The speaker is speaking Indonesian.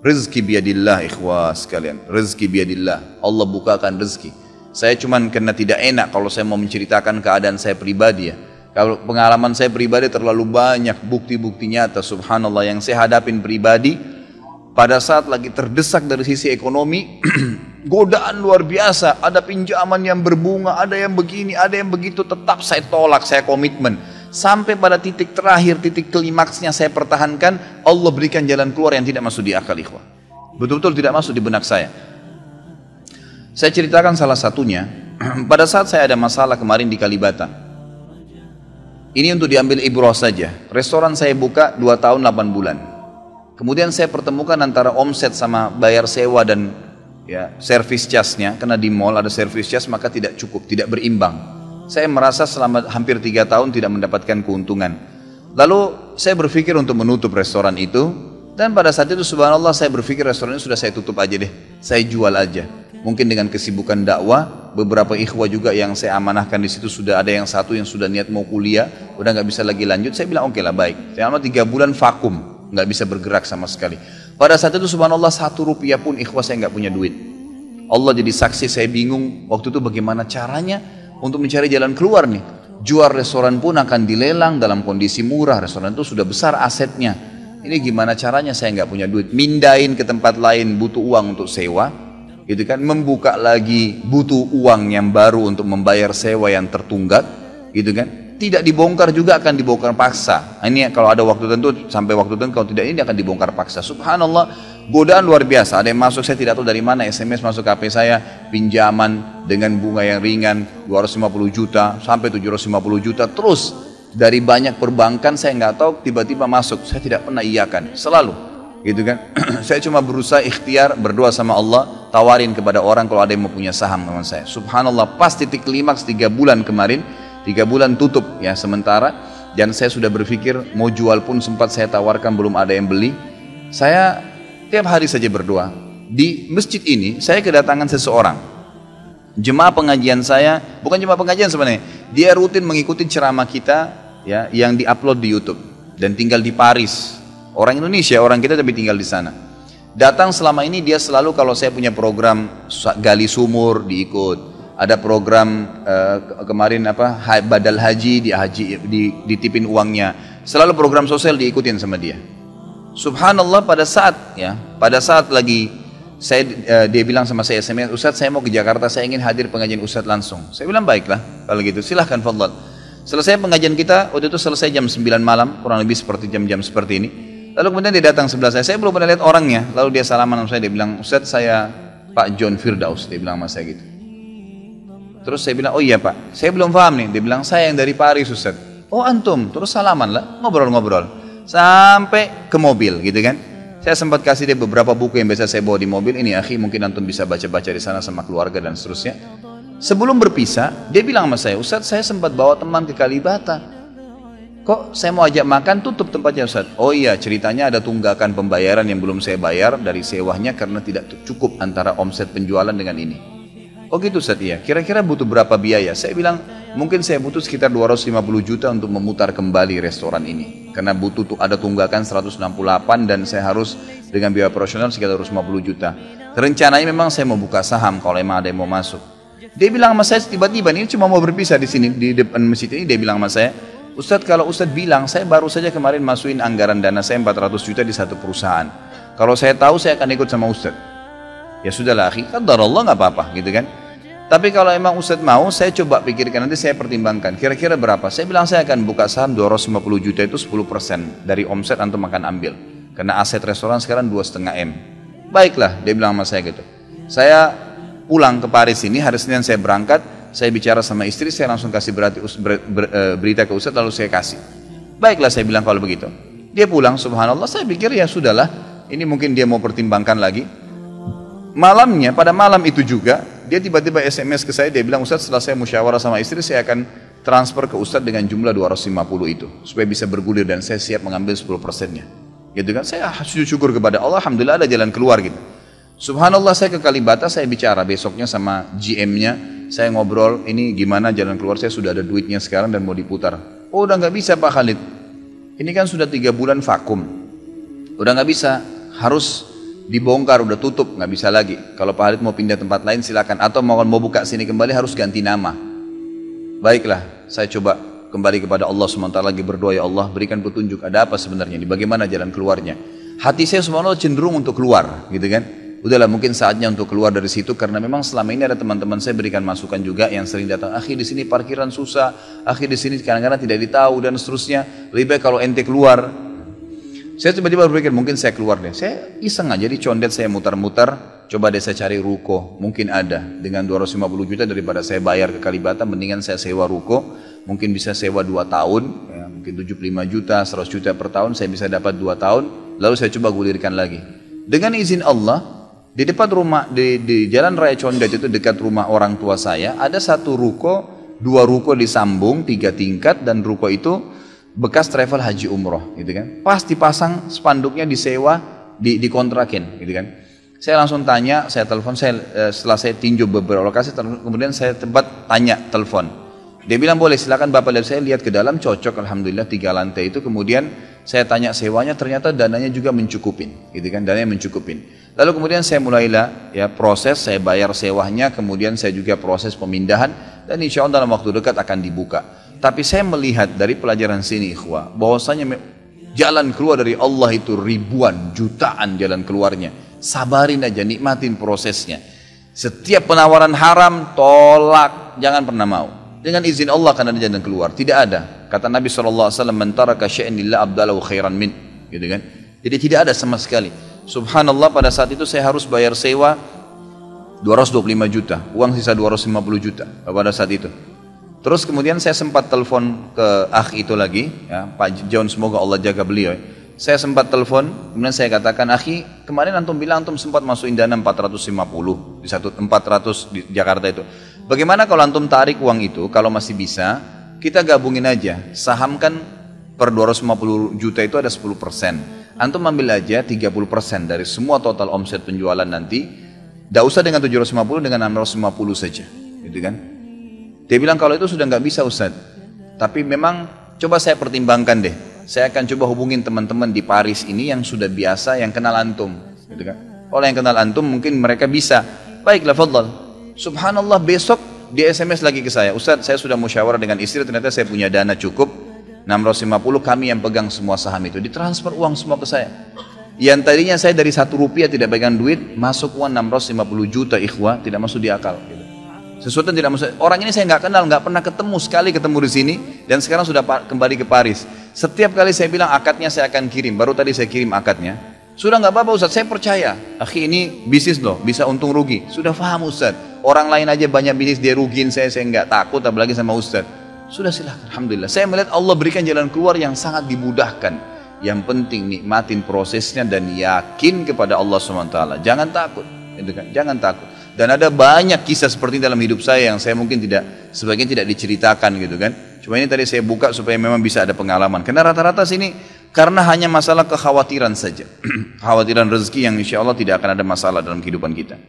Rezeki biadillah ikhwas sekalian. Rezeki biadillah. Allah bukakan rezeki. Saya cuman karena tidak enak kalau saya mau menceritakan keadaan saya pribadi ya. Kalau pengalaman saya pribadi terlalu banyak bukti-bukti nyata subhanallah yang saya hadapin pribadi. Pada saat lagi terdesak dari sisi ekonomi, godaan luar biasa. Ada pinjaman yang berbunga, ada yang begini, ada yang begitu. Tetap saya tolak, saya komitmen. Sampai pada titik terakhir, titik klimaksnya saya pertahankan, Allah berikan jalan keluar yang tidak masuk di akal ikhwah. Betul-betul tidak masuk di benak saya. Saya ceritakan salah satunya, pada saat saya ada masalah kemarin di Kalibata. Ini untuk diambil ibrah saja. Restoran saya buka 2 tahun 8 bulan. Kemudian saya pertemukan antara omset sama bayar sewa dan ya, service charge-nya. Karena di mall ada service charge maka tidak cukup, tidak berimbang. Saya merasa selama hampir 3 tahun tidak mendapatkan keuntungan. Lalu saya berpikir untuk menutup restoran itu. Dan pada saat itu subhanallah saya berpikir restoran ini sudah saya tutup aja deh. Saya jual aja. Mungkin dengan kesibukan dakwah, beberapa ikhwah juga yang saya amanahkan di situ sudah ada yang satu yang sudah niat mau kuliah, udah nggak bisa lagi lanjut. Saya bilang oke lah baik. Selama 3 bulan vakum, nggak bisa bergerak sama sekali. Pada saat itu subhanallah 1 rupiah pun ikhwah saya nggak punya duit. Allah jadi saksi, saya bingung waktu itu bagaimana caranya untuk mencari jalan keluar nih. Jual restoran pun akan dilelang dalam kondisi murah. Restoran itu sudah besar asetnya. Ini gimana caranya, saya nggak punya duit. Mindahin ke tempat lain butuh uang untuk sewa, gitu kan. Membuka lagi butuh uang yang baru untuk membayar sewa yang tertunggak, gitu kan. Tidak dibongkar juga akan dibongkar paksa. Ini kalau ada waktu tentu, sampai waktu tentu, kalau tidak ini akan dibongkar paksa. Subhanallah, godaan luar biasa. Ada yang masuk, saya tidak tahu dari mana, SMS masuk ke HP saya, pinjaman dengan bunga yang ringan 250 juta sampai 750 juta terus. Dari banyak perbankan saya nggak tahu tiba-tiba masuk, saya tidak pernah iyakan, selalu gitu kan. Saya cuma berusaha ikhtiar, berdoa sama Allah, tawarin kepada orang kalau ada yang mau punya saham teman saya. Subhanallah, pas titik klimaks 3 bulan kemarin, 3 bulan tutup ya sementara, dan saya sudah berpikir mau jual pun sempat saya tawarkan, belum ada yang beli. Saya tiap hari saja berdoa. Di masjid ini saya kedatangan seseorang, jemaah pengajian saya, bukan jemaah pengajian sebenarnya, dia rutin mengikuti ceramah kita ya, yang diupload di YouTube, dan tinggal di Paris. Orang Indonesia, orang kita tapi tinggal di sana. Datang selama ini dia selalu kalau saya punya program gali sumur diikut, ada program kemarin badal haji, ditipin uangnya, selalu program sosial diikutin sama dia. Subhanallah, pada saat lagi dia bilang sama saya SMS, Ustadz saya mau ke Jakarta, saya ingin hadir pengajian Ustadz langsung. Saya bilang baiklah kalau gitu, silahkan fadhal. Selesai pengajian kita, waktu itu selesai jam 9 malam, kurang lebih seperti jam-jam seperti ini. Lalu kemudian dia datang sebelah saya belum pernah lihat orangnya. Lalu dia salaman sama saya, dia bilang, Ustadz saya Pak John Firdaus, dia bilang sama saya gitu. Terus saya bilang, oh iya Pak, saya belum paham nih. Dia bilang, saya yang dari Paris Ustadz. Oh antum, terus salaman lah, ngobrol-ngobrol. Sampai ke mobil gitu kan. Saya sempat kasih dia beberapa buku yang biasa saya bawa di mobil. Ini akhi, mungkin antum bisa baca-baca di sana sama keluarga dan seterusnya. Sebelum berpisah, dia bilang sama saya, Ustadz saya sempat bawa teman ke Kalibata. Kok saya mau ajak makan, tutup tempatnya Ustadz. Oh iya, ceritanya ada tunggakan pembayaran yang belum saya bayar dari sewanya karena tidak cukup antara omset penjualan dengan ini. Oh gitu Ustadz, iya. Kira-kira butuh berapa biaya? Saya bilang, mungkin saya butuh sekitar 250 juta untuk memutar kembali restoran ini. Karena butuh ada tunggakan 168 dan saya harus dengan biaya operasional sekitar 250 juta. Rencananya memang saya mau buka saham kalau memang ada yang mau masuk. Dia bilang sama saya tiba-tiba, ini cuma mau berpisah di sini di depan masjid ini, dia bilang sama saya, Ustadz kalau Ustadz bilang, saya baru saja kemarin masukin anggaran dana saya 400 juta di satu perusahaan. Kalau saya tahu saya akan ikut sama Ustadz. Ya sudahlah akhi, qadarullah nggak apa-apa gitu kan. Tapi kalau emang Ustadz mau, saya coba pikirkan, nanti saya pertimbangkan kira-kira berapa. Saya bilang saya akan buka saham 250 juta itu 10% dari omset antum akan ambil. Karena aset restoran sekarang 2,5 M. Baiklah, dia bilang sama saya gitu. Saya pulang ke Paris ini, hari Senin saya berangkat, saya bicara sama istri, saya langsung kasih berita ke Ustadz, lalu saya kasih. Baiklah saya bilang kalau begitu. Dia pulang, subhanallah, saya pikir ya sudahlah, ini mungkin dia mau pertimbangkan lagi. Malamnya, pada malam itu juga, dia tiba-tiba SMS ke saya, dia bilang, Ustadz setelah saya musyawarah sama istri, saya akan transfer ke Ustadz dengan jumlah 250 itu, supaya bisa bergulir dan saya siap mengambil 10%-nya. Gitu kan, saya sujud syukur kepada Allah, alhamdulillah ada jalan keluar gitu. Subhanallah, saya ke Kalibata, saya bicara besoknya sama GM-nya, saya ngobrol, ini gimana jalan keluar, saya sudah ada duitnya sekarang dan mau diputar. Oh udah nggak bisa Pak Khalid, ini kan sudah 3 bulan vakum, udah nggak bisa, harus dibongkar, udah tutup, nggak bisa lagi. Kalau Pak Halid mau pindah tempat lain silakan, atau mau buka sini kembali harus ganti nama. Baiklah, saya coba kembali kepada Allah SWT lagi berdoa, ya Allah berikan petunjuk, ada apa sebenarnya ini, bagaimana jalan keluarnya. Hati saya subhanallah cenderung untuk keluar, gitu kan. Udahlah mungkin saatnya untuk keluar dari situ, karena memang selama ini ada teman-teman saya berikan masukan juga yang sering datang, akhi di sini parkiran susah, akhi di sini kadang-kadang tidak ditahu dan seterusnya, lebih baik kalau ente keluar. Saya tiba-tiba berpikir mungkin saya keluar deh, saya iseng aja di condet saya mutar-mutar, coba deh saya cari ruko, mungkin ada dengan 250 juta daripada saya bayar ke Kalibata, mendingan saya sewa ruko, mungkin bisa sewa 2 tahun, ya, mungkin 75 juta, 100 juta per tahun, saya bisa dapat 2 tahun, lalu saya coba gulirkan lagi. Dengan izin Allah, di depan rumah, di Jalan Raya Condet itu dekat rumah orang tua saya, ada satu ruko, 2 ruko disambung, 3 tingkat, dan ruko itu bekas travel haji umroh, gitu kan. Pas dipasang spanduknya disewa, dikontrakin, gitu kan. Saya langsung tanya, saya telepon, setelah saya tinjau beberapa lokasi, kemudian saya tanya telepon. Dia bilang boleh, silakan Bapak lihat, saya lihat ke dalam, cocok, alhamdulillah 3 lantai itu. Kemudian saya tanya sewanya, ternyata dananya juga mencukupin, gitu kan, dananya mencukupin. Lalu kemudian saya mulailah ya proses, saya bayar sewanya, kemudian saya juga proses pemindahan, dan insya Allah dalam waktu dekat akan dibuka. Tapi saya melihat dari pelajaran sini ikhwah, bahwasanya jalan keluar dari Allah itu ribuan, jutaan jalan keluarnya. Sabarin aja, nikmatin prosesnya. Setiap penawaran haram, tolak, jangan pernah mau. Dengan izin Allah akan ada jalan keluar. Tidak ada. Kata Nabi SAW, "Man taraka syai'an lillah abdalahu khairan min." Gitu kan? Jadi tidak ada sama sekali. Subhanallah, pada saat itu saya harus bayar sewa 225 juta, uang sisa 250 juta pada saat itu. Terus kemudian saya sempat telepon ke akh itu lagi, ya, Pak John, semoga Allah jaga beliau. Saya sempat telepon, kemudian saya katakan, akhi, kemarin antum bilang antum sempat masukin dana 450 di 400 di Jakarta itu. Bagaimana kalau antum tarik uang itu, kalau masih bisa, kita gabungin aja, saham kan per 250 juta itu ada 10%. Antum ambil aja 30% dari semua total omset penjualan nanti, tidak usah dengan 750, dengan 650 saja, gitu kan? Dia bilang kalau itu sudah nggak bisa Ustaz, tapi memang coba saya pertimbangkan deh. Saya akan coba hubungin teman-teman di Paris ini yang sudah biasa, yang kenal antum, gitu kan? Kalau yang kenal antum mungkin mereka bisa. Baiklah, fadhal. Subhanallah, besok dia SMS lagi ke saya, Ustaz, saya sudah musyawarah dengan istri, ternyata saya punya dana cukup 650, kami yang pegang semua saham itu, ditransfer uang semua ke saya. Yang tadinya saya dari 1 rupiah tidak pegang duit, masuk uang 650 juta ikhwah, tidak masuk di akal, gitu. Sesuatu yang tidak masuk. Orang ini saya nggak kenal, nggak pernah ketemu, sekali ketemu di sini, dan sekarang sudah kembali ke Paris. Setiap kali saya bilang akadnya saya akan kirim, baru tadi saya kirim akadnya. Sudah nggak apa-apa Ustaz, saya percaya. Akhi, ini bisnis loh, bisa untung rugi. Sudah paham Ustaz. Orang lain aja banyak bisnis dia rugiin saya nggak takut, apalagi sama Ustaz. Sudah silahkan, alhamdulillah. Saya melihat Allah berikan jalan keluar yang sangat dimudahkan. Yang penting nikmatin prosesnya dan yakin kepada Allah SWT. Jangan takut, gitu kan? Jangan takut. Dan ada banyak kisah seperti ini dalam hidup saya yang saya mungkin sebagian tidak diceritakan, gitu kan? Cuma ini tadi saya buka supaya memang bisa ada pengalaman. Karena rata-rata sini karena hanya masalah kekhawatiran saja, kekhawatiran rezeki yang insya Allah tidak akan ada masalah dalam kehidupan kita.